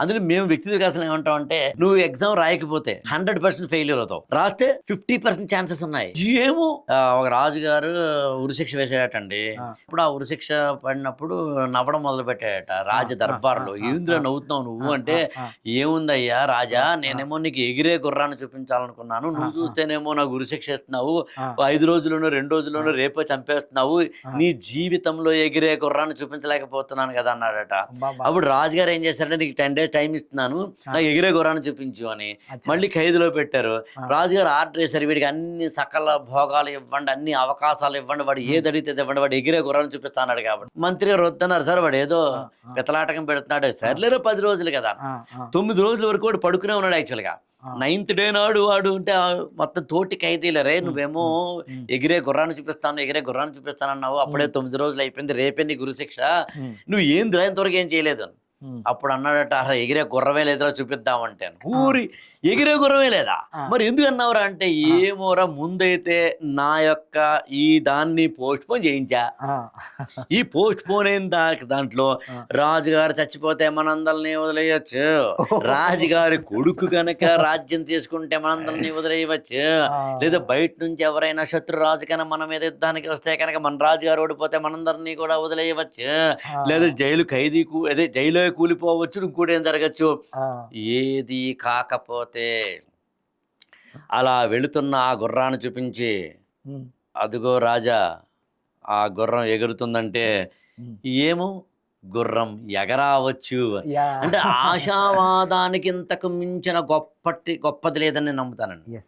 అందులో మేము వ్యక్తిగత వికాసం ఏమంటాం అంటే, నువ్వు ఎగ్జామ్ రాయకపోతే 100% ఫెయిల్యూర్ అవుతావు, రాస్తే 50% ఛాన్సెస్ ఉన్నాయి. ఏమో ఒక రాజుగారు ఉరిశిక్ష వేసాడటండి. ఇప్పుడు ఆ ఉరిశిక్ష పడినప్పుడు నవ్వడం మొదలు పెట్టాడట రాజ దర్బార్లో. ఏంద్రా నవ్వుతున్నావు నువ్వు అంటే, ఏముందయ్యా రాజా, నేనేమో నీకు ఎగిరే గుర్రాన్ని చూపించాలనుకున్నాను, నువ్వు చూస్తేనేమో నాకు ఉరిశిక్ష ఇస్తున్నావు, 5 రోజుల్లోనూ 2 రోజుల్లోనూ రేపో చంపేస్తున్నావు, నీ జీవితంలో ఎగిరే గుర్రాన్ని చూపించలేకపోతున్నాను కదా అన్నాడట. అప్పుడు రాజుగారు ఏం చేశారంటే, నీకు 10 days టైం ఇస్తున్నాను, నాకు ఎగిరే గుర్రాన్ని చూపించు అని మళ్ళీ ఖైదులో పెట్టారు. రాజుగారు ఆర్డర్ చేశారు, వీడికి అన్ని సకల భోగాలు ఇవ్వండి, అన్ని అవకాశాలు ఇవ్వండి, వాడు ఏది అడిగితే ఇవ్వండి, వాడు ఎగిరే గుర్రాన్ని చూపిస్తాడు. కాబట్టి మంత్రి గారు వద్దన్నారు. సార్ వాడు ఏదో పితలాటకం పెడుతున్నాడు. సర్లేరు 10 రోజులు కదా, 9 రోజుల వరకు వాడు పడుకునే ఉన్నాడు. యాక్చువల్గా 9th డే నాడు వాడు అంటే మొత్తం తోటి ఖైదీలరే, నువ్వేమో ఎగిరే గుర్రాన్ని చూపిస్తానన్నావు, అప్పుడే 9 రోజులు అయిపోయింది, రేపే నీ గురుశిక్ష, నువ్వు ఏం ఇంతవరకు ఏం చేయలేదు. అప్పుడు అన్నాడట, అసలు ఎగిరే గుర్రమే లేదురా చూపిద్దామంటే. ఊరి ఎగిరే గుర్రమే లేదా, మరి ఎందుకు అన్నావురా అంటే, ఏమోరా ముందైతే నా యొక్క ఈ దాన్ని పోస్ట్ పోన్ చేయించా, ఈ పోస్ట్ పోన్ అయిన దాంట్లో రాజుగారు చచ్చిపోతే మనందరినీ వదిలేయచ్చు, రాజుగారి కొడుకు కనుక రాజ్యం తీసుకుంటే మనందరినీ వదిలేయవచ్చు, లేదా బయట నుంచి ఎవరైనా శత్రు రాజు కన్నా మన మీద యుద్ధానికి వస్తే కనుక మన రాజుగారు ఓడిపోతే మనందరినీ కూడా వదిలేయవచ్చు, లేదా జైలు కూలిపోవచ్చు, ఇంకోటి ఏం జరగచ్చు. ఏది కాకపోతే అలా వెళుతున్న ఆ గుర్రాన్ని చూపించి, అదిగో రాజా ఆ గుర్రం ఎగురుతుందంటే, ఏమో గుర్రం ఎగరావచ్చు అంటే, ఆశావాదానికి ఇంతకు మించిన గొప్పది లేదని నేను నమ్ముతానండి.